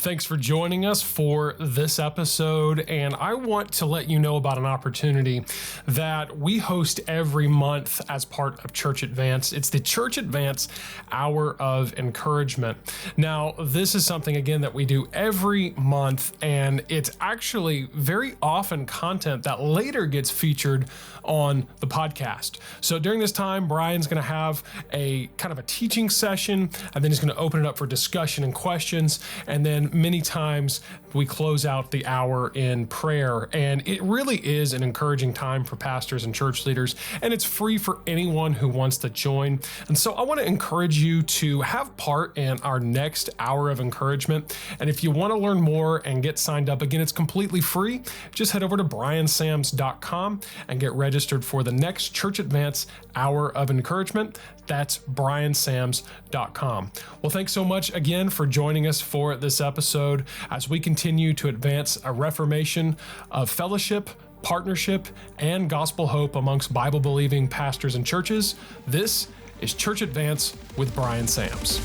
Thanks for joining us for this episode, and I want to let you know about an opportunity that we host every month as part of Church Advance. It's the Church Advance Hour of Encouragement. Now, this is something, again, that we do every month, and it's actually very often content that later gets featured on the podcast. So during this time, Bryan's going to have a kind of a teaching session, and then he's going to open it up for discussion and questions, and then many times we close out the hour in prayer. And it really is an encouraging time for pastors and church leaders, and it's free for anyone who wants to join. And so I want to encourage you to have part in our next hour of encouragement. And if you want to learn more and get signed up, again, it's completely free. Just head over to bryansams.com and get registered for the next Church Advance Hour of Encouragement. That's bryansams.com. Well, thanks so much again for joining us for this episode as we continue to advance a reformation of fellowship, partnership, and gospel hope amongst Bible-believing pastors and churches. This is Church Advance with Bryan Sams.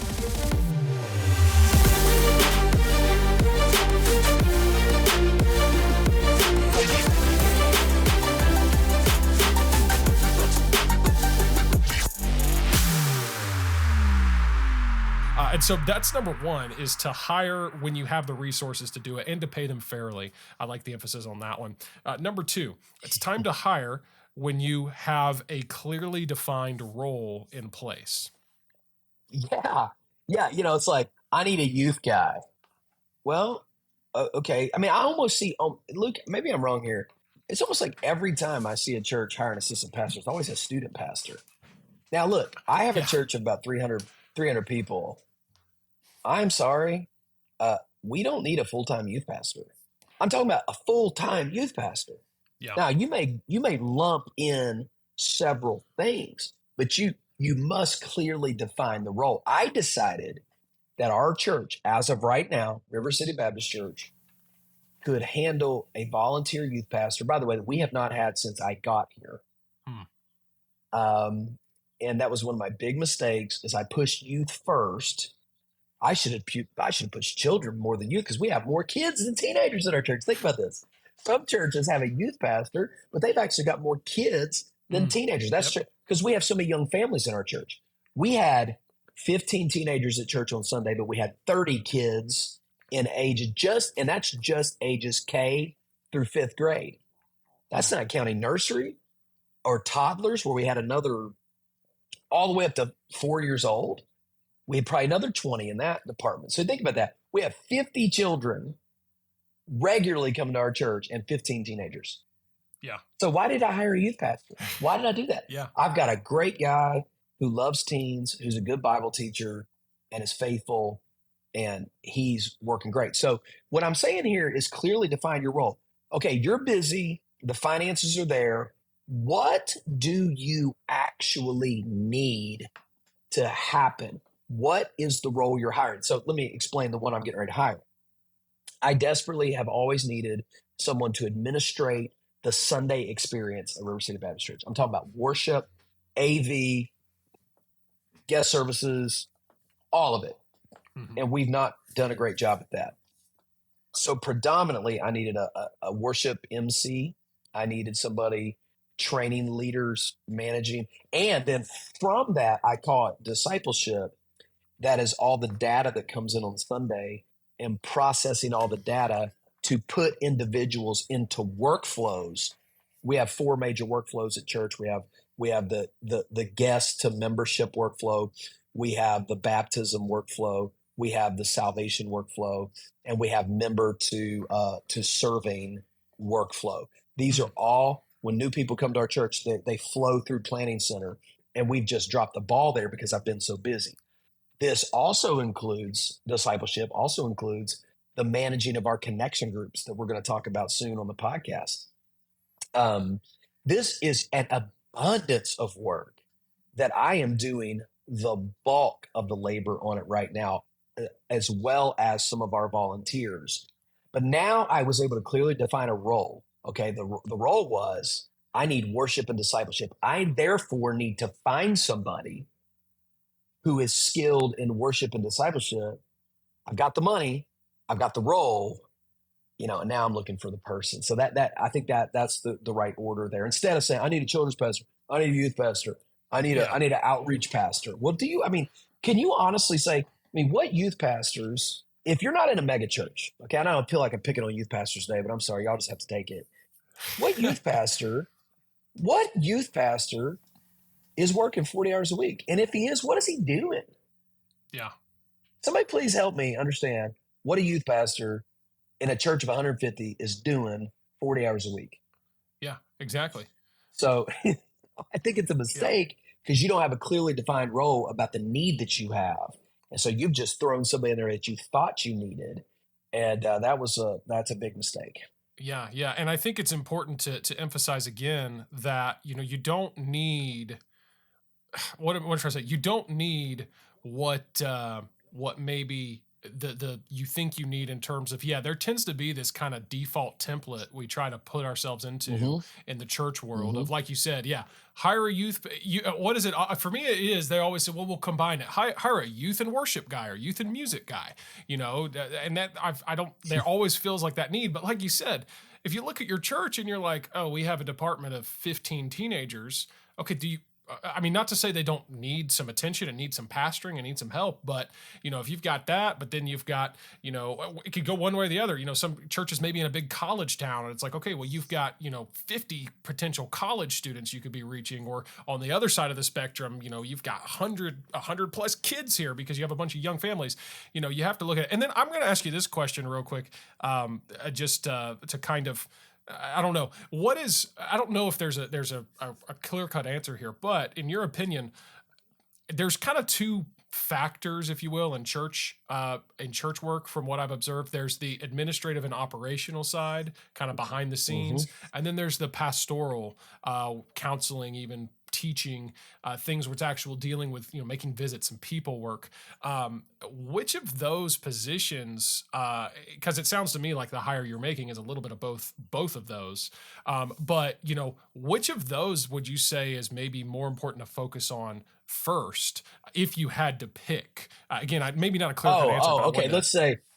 And so that's number one, is to hire when you have the resources to do it and to pay them fairly. I like the emphasis on that one. Number two, it's time to hire when you have a clearly defined role in place. Yeah. It's like, I need a youth guy. Well, okay. I mean, I almost see, Luke, maybe I'm wrong here. It's almost like every time I see a church hire an assistant pastor, it's always a student pastor. Now, look, I have a church of about 300 people. I'm sorry. We don't need a full-time youth pastor. I'm talking about a full-time youth pastor. Yeah. Now, you may lump in several things, but you must clearly define the role. I decided that our church, as of right now, River City Baptist Church, could handle a volunteer youth pastor. By the way, that we have not had since I got here. And that was one of my big mistakes, is I pushed youth first. I should have pushed children more than youth, because we have more kids than teenagers in our church. Think about this. Some churches have a youth pastor, but they've actually got more kids than teenagers. That's true, because we have so many young families in our church. We had 15 teenagers at church on Sunday, but we had 30 kids in age and that's just ages K through 5th grade. That's not counting nursery or toddlers, where we had another all the way up to 4 years old. We had probably another 20 in that department. So think about that. We have 50 children regularly coming to our church and 15 teenagers. Yeah. So why did I hire a youth pastor? Why did I do that? Yeah. I've got a great guy who loves teens, who's a good Bible teacher and is faithful, and he's working great. So what I'm saying here is clearly define your role. Okay, you're busy. The finances are there. What do you actually need to happen? What is the role you're hiring? So let me explain the one I'm getting ready to hire. I desperately have always needed someone to administrate the Sunday experience at River City Baptist Church. I'm talking about worship, AV, guest services, all of it. Mm-hmm. And we've not done a great job at that. So predominantly, I needed a worship MC. I needed somebody training leaders, managing. And then from that, I call it discipleship. That is all the data that comes in on Sunday, and processing all the data to put individuals into workflows. We have 4 major workflows at church. We have the guest to membership workflow. We have the baptism workflow. We have the salvation workflow, and we have member to serving workflow. These are all, when new people come to our church, they flow through Planning Center, and we've just dropped the ball there because I've been so busy. This also includes discipleship, also includes the managing of our connection groups that we're going to talk about soon on the podcast. This is an abundance of work that I am doing the bulk of the labor on it right now, as well as some of our volunteers. But now I was able to clearly define a role. Okay, the role was, I need worship and discipleship. I therefore need to find somebody who is skilled in worship and discipleship. I've got the money. I've got the role, and now I'm looking for the person. So that I think that's the right order there. Instead of saying, I need a children's pastor, I need a youth pastor, Yeah. I need an outreach pastor. Well, can you honestly say, what youth pastors, if you're not in a mega church, okay, I don't feel like I'm picking on youth pastors today, but I'm sorry, y'all just have to take it. What youth pastor, what youth pastor is working 40 hours a week? And if he is, what is he doing? Yeah. Somebody please help me understand what a youth pastor in a church of 150 is doing 40 hours a week. Yeah, exactly. So I think it's a Yeah. mistake because you don't have a clearly defined role about the need that you have. And so you've just thrown somebody in there that you thought you needed. And that's a big mistake. Yeah, yeah, and I think it's important to emphasize again that you don't need what I'm trying to say. You don't need what maybe the you think you need in terms of, yeah, there tends to be this kind of default template we try to put ourselves into Mm-hmm. in the church world Mm-hmm. of, like you said, yeah, hire a youth. What is it for me? It is, they always say, well, we'll combine it. Hire a youth and worship guy or youth and music guy. And that I don't. There always feels like that need, but like you said, if you look at your church and you're like, oh, we have a department of 15 teenagers. Okay, do you? I mean, not to say they don't need some attention and need some pastoring and need some help, but if you've got that, but then you've got, it could go one way or the other. Some churches maybe in a big college town, and it's like, okay, well, you've got 50 potential college students you could be reaching, or on the other side of the spectrum, you've got 100 plus kids here because you have a bunch of young families. You have to look at it. And then I'm going to ask you this question real quick, just to kind of. I don't know I don't know if there's a clear cut answer here, but in your opinion, there's kind of two factors, if you will, in church work. From what I've observed, there's the administrative and operational side, kind of behind the Mm-hmm. scenes, and then there's the pastoral, counseling, even teaching, things which actual dealing with making visits and people work. Which of those positions, because it sounds to me like the hire you're making is a little bit of both of those, but which of those would you say is maybe more important to focus on first if you had to pick? Again, maybe not a clear cut answer, but I Okay. wanted to.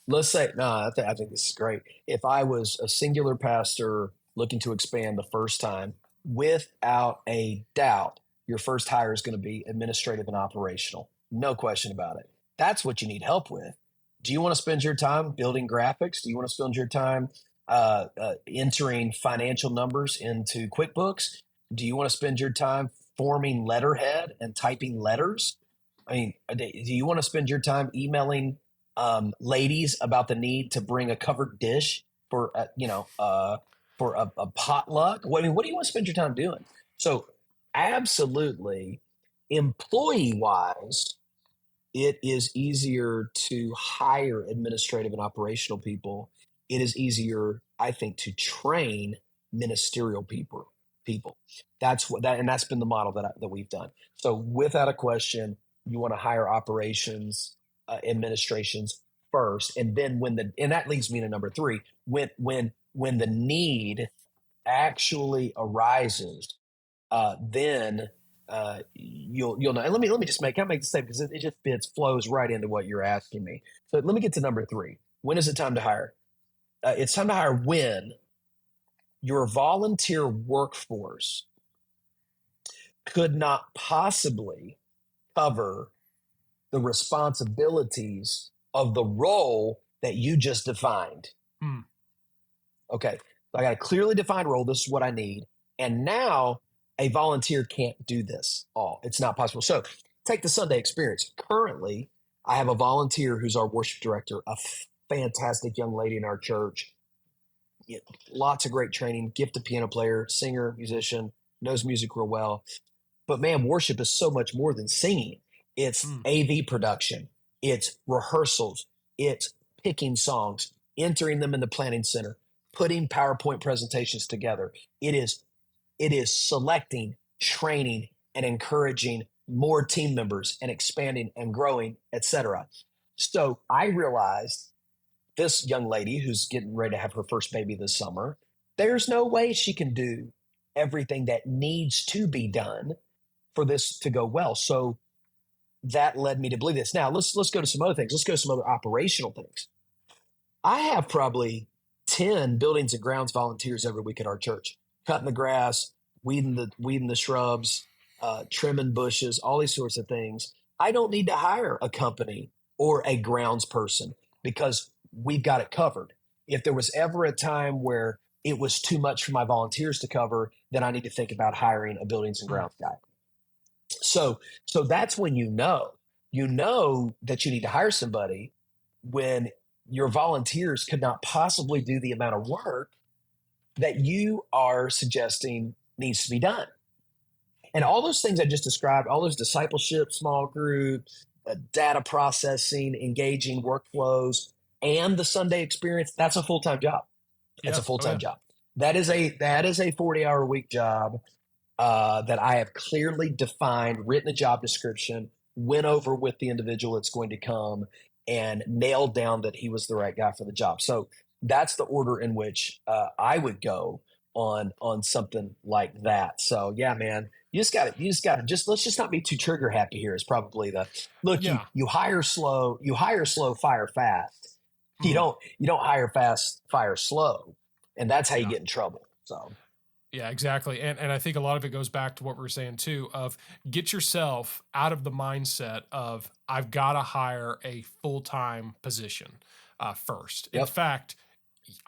Let's say, no, I think this is great. If I was a singular pastor looking to expand the first time, without a doubt, your first hire is going to be administrative and operational. No question about it. That's what you need help with. Do you want to spend your time building graphics? Do you want to spend your time entering financial numbers into QuickBooks? Do you want to spend your time forming letterhead and typing letters? I mean, do you want to spend your time emailing ladies about the need to bring a covered dish for for a potluck? What do you want to spend your time doing? So, absolutely, employee wise, it is easier to hire administrative and operational people. It is easier, I think, to train ministerial people. That's been the model that we've done. So without a question, you want to hire operations, administrations first, and then and that leads me to number three. When the need actually arises, then you'll know. And let me just can I make this statement because it just flows right into what you're asking me. So let me get to number three. When is it time to hire? It's time to hire when your volunteer workforce could not possibly cover the responsibilities of the role that you just defined. Hmm. Okay, so I got a clearly defined role. This is what I need. And now a volunteer can't do this all. It's not possible. So take the Sunday experience. Currently, I have a volunteer who's our worship director, a fantastic young lady in our church. Lots of great training, gifted piano player, singer, musician, knows music real well. But man, worship is so much more than singing. It's Hmm. AV production, it's rehearsals, it's picking songs, entering them in the planning center, putting PowerPoint presentations together. It is selecting, training, and encouraging more team members and expanding and growing, etc. So I realized this young lady who's getting ready to have her first baby this summer, there's no way she can do everything that needs to be done for this to go well. So that led me to believe this. Now let's go to some other things. Let's go to some other operational things. I have probably 10 buildings and grounds volunteers every week at our church, cutting the grass, weeding the shrubs, trimming bushes, all these sorts of things. I don't need to hire a company or a grounds person because we've got it covered. If there was ever a time where it was too much for my volunteers to cover, then I need to think about hiring a buildings and Mm. grounds guy. So that's when you know that you need to hire somebody when your volunteers could not possibly do the amount of work that you are suggesting needs to be done. And all those things I just described, all those discipleship, small groups, data processing, engaging workflows, and the Sunday experience, that's a full-time job. That's Yeah. a Oh full-time yeah. job. That is a 40-hour week job that I have clearly defined, written a job description, went over with the individual that's going to come, and nailed down that he was the right guy for the job. So that's the order in which I would go on something like that. So yeah, man, you just got to let's just not be too trigger happy here. Is probably the look. You Yeah. you hire slow, fire fast. You Mhm. don't hire fast, fire slow, and that's how you Yeah. get in trouble. So Yeah, exactly. And I think a lot of it goes back to what we were saying too of get yourself out of the mindset of I've got to hire a full-time position first. In yep, fact,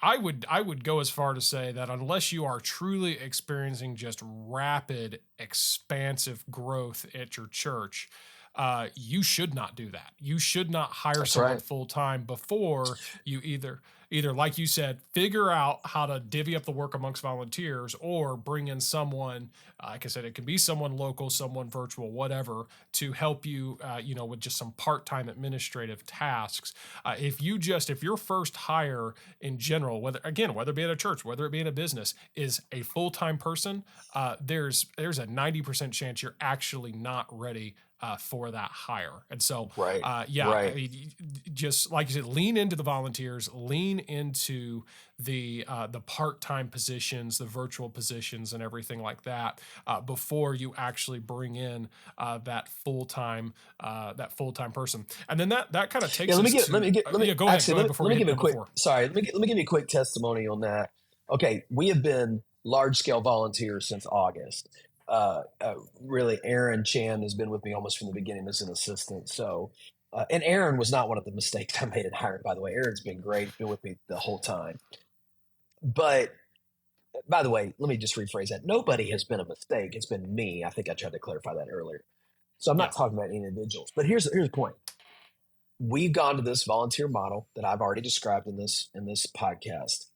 I would go as far to say that unless you are truly experiencing just rapid, expansive growth at your church, you should not do that. You should not hire that's someone right. full time before you either like you said, figure out how to divvy up the work amongst volunteers, or bring in someone. Like I said, it can be someone local, someone virtual, whatever, to help you, with just some part time administrative tasks. If your first hire in general, whether it be at a church, whether it be in a business, is a full time person, there's a 90% chance you're actually not ready for that hire. And so, Right. yeah, I Right. mean, just like you said, lean into the volunteers, lean into the part time positions, the virtual positions, and everything like that before you actually bring in that full time person. And then that kind of Yeah, takes let me us get let to me get let me yeah. Go ahead, actually go ahead let me, before let we me hit give you a number quick four. sorry, let me give you a quick testimony on that. Okay, we have been large scale volunteers since August. Really, Aaron Chan has been with me almost from the beginning as an assistant. So, and Aaron was not one of the mistakes I made in hiring, by the way. Aaron's been great, been with me the whole time. But by the way, let me just rephrase that. Nobody has been a mistake. It's been me. I think I tried to clarify that earlier. So I'm Yeah. not talking about individuals. But here's the point. We've gone to this volunteer model that I've already described in this podcast.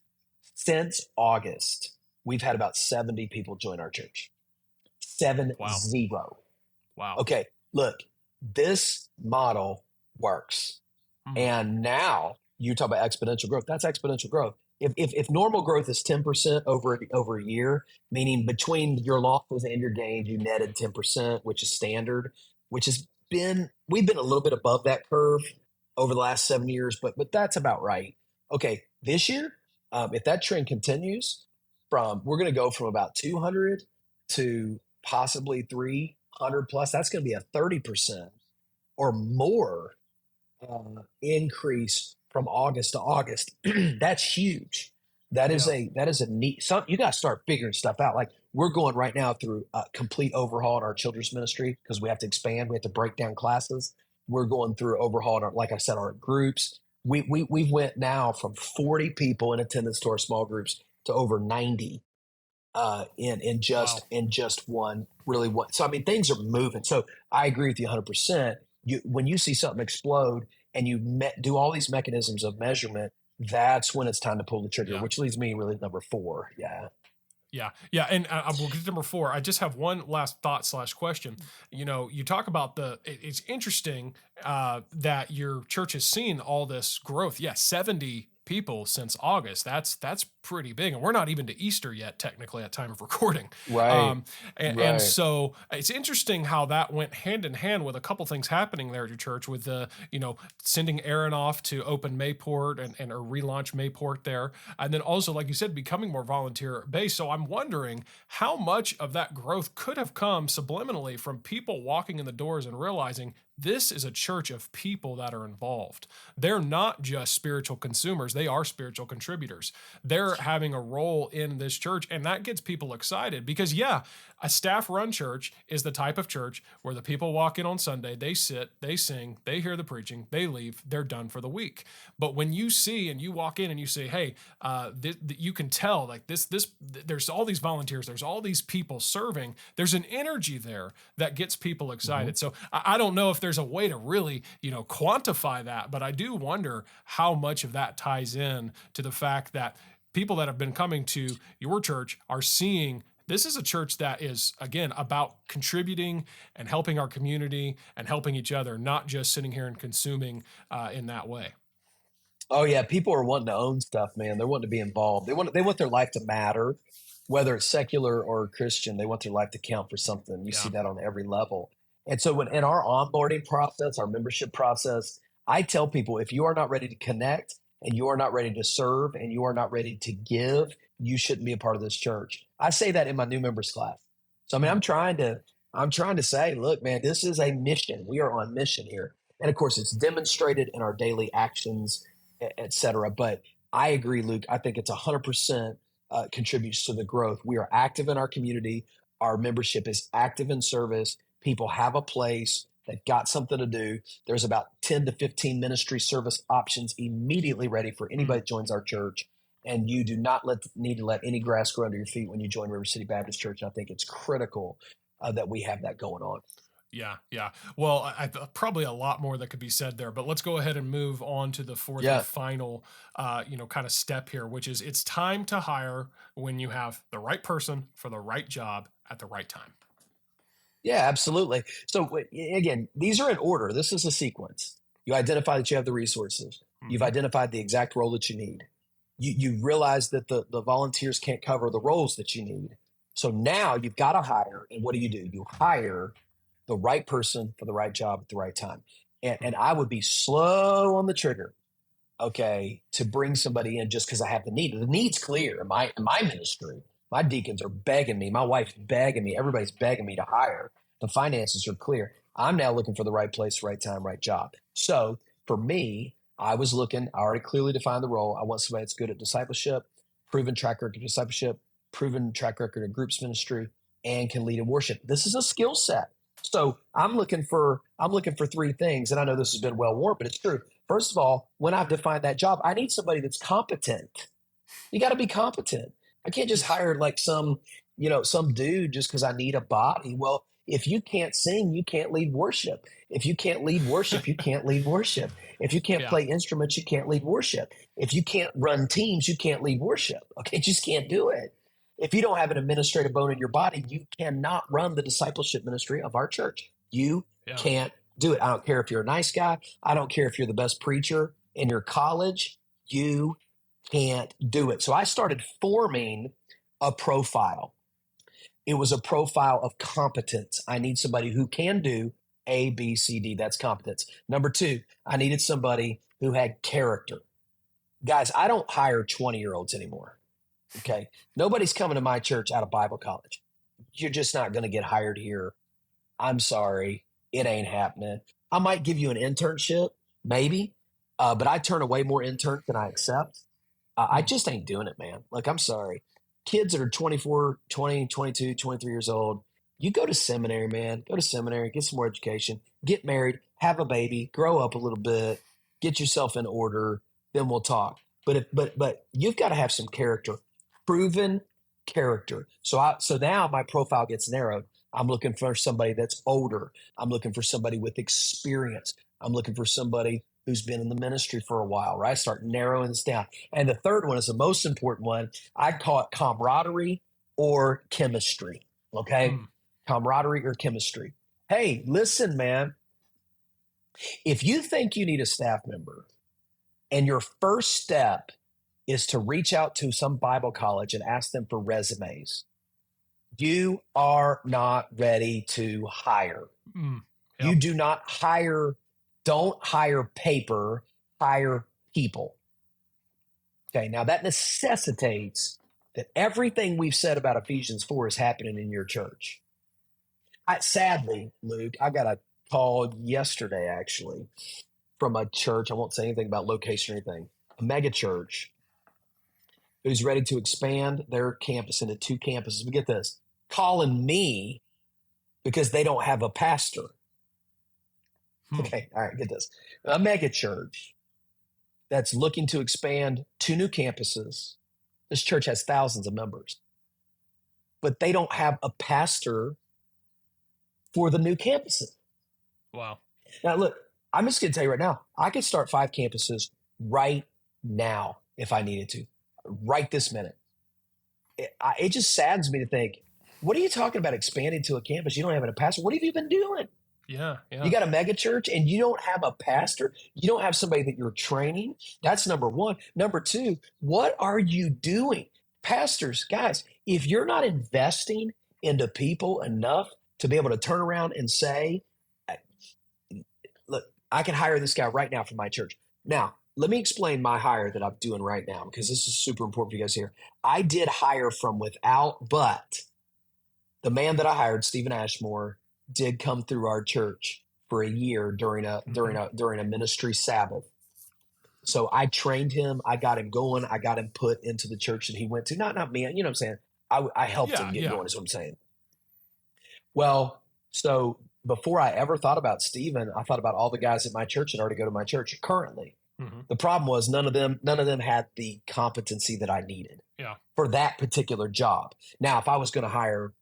Since August, we've had about 70 people join our church. Seven Wow. zero. Wow. Okay, look, this model works. Mhm. And now you talk about exponential growth. That's exponential growth. If normal growth is 10% over a year, meaning between your losses and your gains, you netted 10%, which is standard, which has been we've been a little bit above that curve over the last 7 years, but that's about right. Okay, this year, if that trend continues, we're going to go from about 200 to possibly 300 plus. That's going to be a 30% or more increase from August to August. That's huge. That is Yeah. a neat. Some you got to start figuring stuff out. Like we're going right now through a complete overhaul in our children's ministry because we have to expand. We have to break down classes. We're going through overhaul in our, like I said, our groups. We went now from 40 people in attendance to our small groups to over 90 Wow. in just one really one. So I mean, things are moving. So I agree with you 100%. When you see something explode and do all these mechanisms of measurement, that's when it's time to pull the trigger. Yeah. Which leads me really to number four. Yeah, Yeah, yeah, and we'll get to number four. I just have one last thought slash question. You talk about it's interesting that your church has seen all this growth. Yeah, 70 people since August. That's pretty big, and we're not even to Easter yet, technically, at time of recording. right, And right. so it's interesting how that went hand in hand with a couple things happening there at your church, with the sending Aaron off to open Mayport and or relaunch Mayport there, and then also, like you said, becoming more volunteer based. So I'm wondering how much of that growth could have come subliminally from people walking in the doors and realizing this is a church of people that are involved. They're not just spiritual consumers, they are spiritual contributors. They're having a role in this church, and that gets people excited because, yeah, a staff run church is the type of church where the people walk in on Sunday, they sit, they sing, they hear the preaching, they leave, they're done for the week. But when you see and you walk in and you say, hey, you can tell like there's all these volunteers, there's all these people serving, there's an energy there that gets people excited. So I don't know if there's a way to really, quantify that, but I do wonder how much of that ties in to the fact that people that have been coming to your church are seeing this is a church that is, again, about contributing and helping our community and helping each other, not just sitting here and consuming in that way. Oh yeah, people are wanting to own stuff, man. They're wanting to be involved. They want their life to matter, whether it's secular or Christian. They want their life to count for something. You see Yeah. that on every level. And so when in our onboarding process, our membership process, I tell people if you are not ready to connect and you are not ready to serve and you are not ready to give, you shouldn't be a part of this church. I say that in my new members class. So I mean, Mm. I'm trying to say, look, man, this is a mission. We are on mission here. And of course, it's demonstrated in our daily actions, et cetera. But I agree, Luke. I think it's 100% contributes to the growth. We are active in our community. Our membership is active in service. People have a place. They've got something to do. There's about 10 to 15 ministry service options immediately ready for anybody Mm. that joins our church. And you do not need to let any grass grow under your feet when you join River City Baptist Church. And I think it's critical that we have that going on. Yeah, yeah. Well, probably a lot more that could be said there, but let's go ahead and move on to the fourth and Yeah. final, kind of step here, which is it's time to hire when you have the right person for the right job at the right time. Yeah, absolutely. So again, these are in order. This is a sequence. You identify that you have the resources. You've Hmm. identified the exact role that you need. You realize that the volunteers can't cover the roles that you need. So now you've got to hire. And what do? You hire the right person for the right job at the right time. And I would be slow on the trigger, okay, to bring somebody in just because I have the need. The need's clear in my ministry. My deacons are begging me. My wife's begging me. Everybody's begging me to hire. The finances are clear. I'm now looking for the right place, right time, right job. So for me, I already clearly defined the role. I want somebody that's good at discipleship, proven track record of discipleship, proven track record of groups ministry, and can lead in worship. This is a skill set. So I'm looking for three things. And I know this has been well worn, but it's true. First of all, when I've defined that job, I need somebody that's competent. You got to be competent. I can't just Yes. hire like some dude just because I need a body. Well, if you can't sing, you can't lead worship. If you can't lead worship, you can't lead worship. If you can't Yeah. play instruments, you can't lead worship. If you can't run teams, you can't lead worship. Okay, just can't do it. If you don't have an administrative bone in your body, you cannot run the discipleship ministry of our church. You Yeah. can't do it. I don't care if you're a nice guy. I don't care if you're the best preacher in your college. You can't do it. So I started forming a profile. It was a profile of competence. I need somebody who can do A, B, C, D. That's competence. Number two, I needed somebody who had character. Guys, I don't hire 20-year-olds anymore. Okay. Nobody's coming to my church out of Bible college. You're just not going to get hired here. I'm sorry. It ain't happening. I might give you an internship, maybe, but I turn away more interns than I accept. I Mm. just ain't doing it, man. Like, I'm sorry. Kids that are 24, 20, 22, 23 years old, you go to seminary, man. Go to seminary, get some more education, get married, have a baby, grow up a little bit, get yourself in order, then we'll talk. But you've got to have some character, proven character. So now my profile gets narrowed. I'm looking for somebody that's older. I'm looking for somebody with experience. I'm looking for somebody who's been in the ministry for a while, right? Start narrowing this down. And the third one is the most important one. I call it camaraderie or chemistry. Okay. Mm. Camaraderie or chemistry. Hey, listen, man, if you think you need a staff member and your first step is to reach out to some Bible college and ask them for resumes, you are not ready to hire. Mm. You Yep. do not hire, don't hire paper, hire people. Okay, now that necessitates that everything we've said about Ephesians 4 is happening in your church. Sadly, Luke, I got to called yesterday, actually, from a church. I won't say anything about location or anything. A mega church who's ready to expand their campus into 2 campuses. But get this, calling me because they don't have a pastor. Okay, all right, get this. A mega church that's looking to expand 2 new campuses. This church has thousands of members, but they don't have a pastor for the new campuses. Wow. Now, look, I'm just going to tell you right now, I could start 5 campuses right now if I needed to, right this minute. It just saddens me to think, what are you talking about expanding to a campus? You don't have a pastor. What have you been doing? Yeah. You got a mega church and you don't have a pastor. You don't have somebody that you're training. That's number one. Number two, what are you doing? Pastors, guys, if you're not investing into people enough to be able to turn around and say, look, I can hire this guy right now for my church. Now, let me explain my hire that I'm doing right now because this is super important for you guys here. I did hire from without, but the man that I hired, Stephen Ashmore, did come through our church for a year during a ministry Sabbath. So I trained him. I got him going. I got him put into the church that he went to. Not me. You know what I'm saying? I helped him get going is what I'm saying. Well, so before I ever thought about Stephen, I thought about all the guys at my church that already go to my church currently. The problem was none of them had the competency that I needed for that particular job. Now, if I was going to hire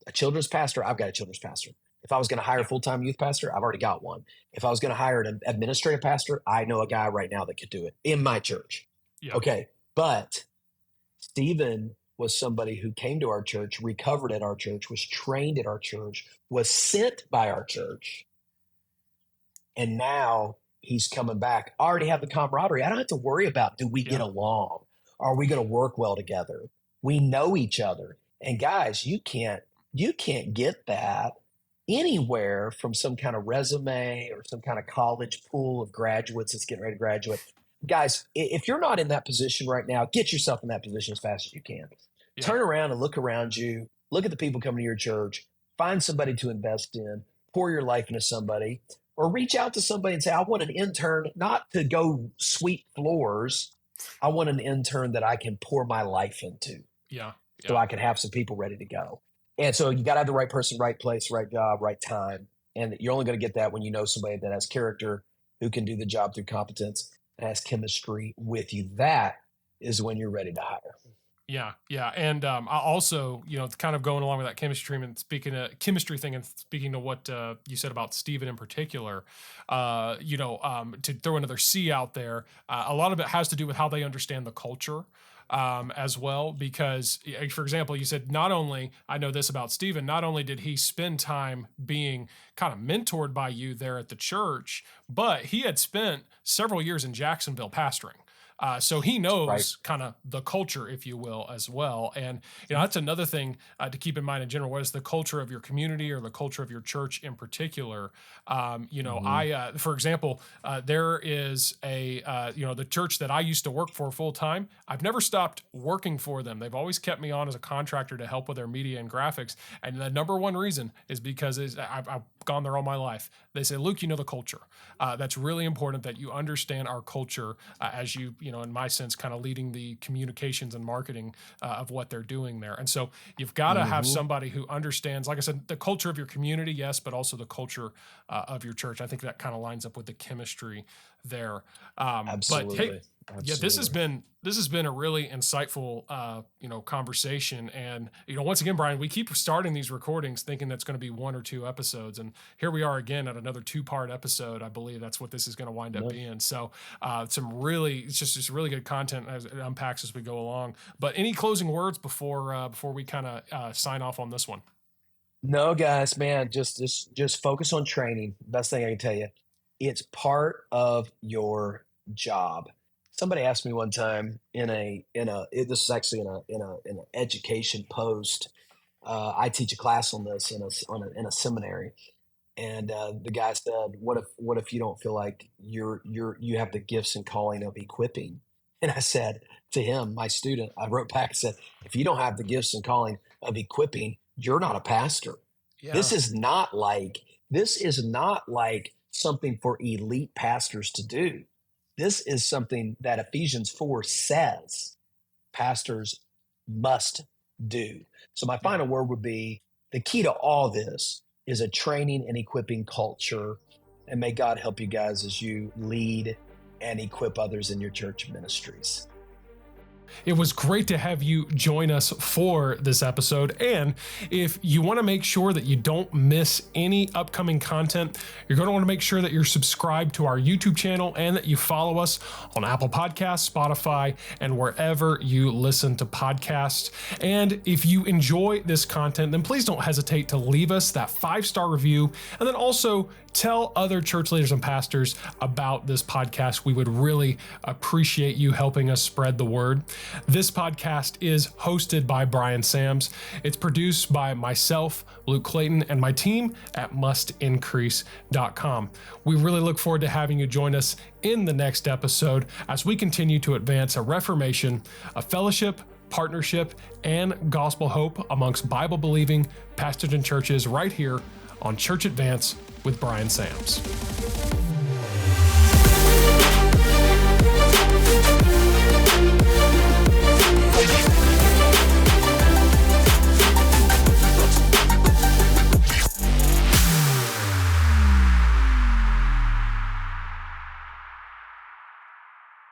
a children's pastor, I've got a children's pastor. If I was going to hire a full-time youth pastor, I've already got one. If I was going to hire an administrative pastor, I know a guy right now that could do it in my church. Okay. But Stephen was somebody who came to our church, recovered at our church, was trained at our church, was sent by our church. And now he's coming back. I already have the camaraderie. I don't have to worry about, do we get along? Are we going to work well together? We know each other. And guys, you can't get that anywhere from some kind of resume or some kind of college pool of graduates that's getting ready to graduate. Guys, if you're not in that position right now, get yourself in that position as fast as you can. Turn around and look around you. Look at the people coming to your church. Find somebody to invest in. Pour your life into somebody. Or reach out to somebody and say, I want an intern, not to go sweep floors. I want an intern that I can pour my life into. So I can have some people ready to go. And so you got to have the right person, right place, right job, right time. And you're only going to get that when you know somebody that has character, who can do the job through competence, and has chemistry with you. That is when you're ready to hire. Yeah. And I also, kind of going along with that chemistry and chemistry thing and speaking to what you said about Stephen in particular, to throw another C out there, a lot of it has to do with how they understand the culture. As well, because, for example, you said not only, I know this about Stephen, not only did he spend time being kind of mentored by you there at the church, but he had spent several years in Jacksonville pastoring. So he knows kind of the culture, if you will, as well. And, that's another thing to keep in mind in general. What is the culture of your community or the culture of your church in particular? For example, there is the church that I used to work for full time. I've never stopped working for them. They've always kept me on as a contractor to help with their media and graphics. And the number one reason is because I've gone there all my life. They say, Luke, the culture. That's really important that you understand our culture as you in my sense, kind of leading the communications and marketing of what they're doing there. And so you've got to have somebody who understands, like I said, the culture of your community, yes, but also the culture of your church. I think that kind of lines up with the chemistry there. Absolutely. But hey, yeah, this has been a really insightful, conversation. And, once again, Bryan, we keep starting these recordings thinking that's going to be 1 or 2 episodes. And here we are again at another 2-part episode. I believe that's what this is going to wind up being. So it's just really good content as it unpacks as we go along. But any closing words before we kind of sign off on this one? No, guys, man, just focus on training. Best thing I can tell you. It's part of your job. Somebody asked me one time this is actually in an education post. I teach a class on this in a seminary, and the guy said, "What if you don't feel like you have the gifts and calling of equipping?" And I said to him, my student, I wrote back and said, "If you don't have the gifts and calling of equipping, you're not a pastor. Yeah. This is not like This is not like something for elite pastors to do. This is something that Ephesians 4 says pastors must do. So my final word would be the key to all this is a training and equipping culture. And may God help you guys as you lead and equip others in your church ministries. It was great to have you join us for this episode. And if you want to make sure that you don't miss any upcoming content, you're going to want to make sure that you're subscribed to our YouTube channel and that you follow us on Apple Podcasts, Spotify, and wherever you listen to podcasts. And if you enjoy this content, then please don't hesitate to leave us that 5-star review, and then also tell other church leaders and pastors about this podcast. We would really appreciate you helping us spread the word. This podcast is hosted by Bryan Sams. It's produced by myself, Luke Clayton, and my team at mustincrease.com. We really look forward to having you join us in the next episode as we continue to advance a reformation, a fellowship, partnership, and gospel hope amongst Bible-believing pastors and churches right here on Church Advance with Bryan Sams.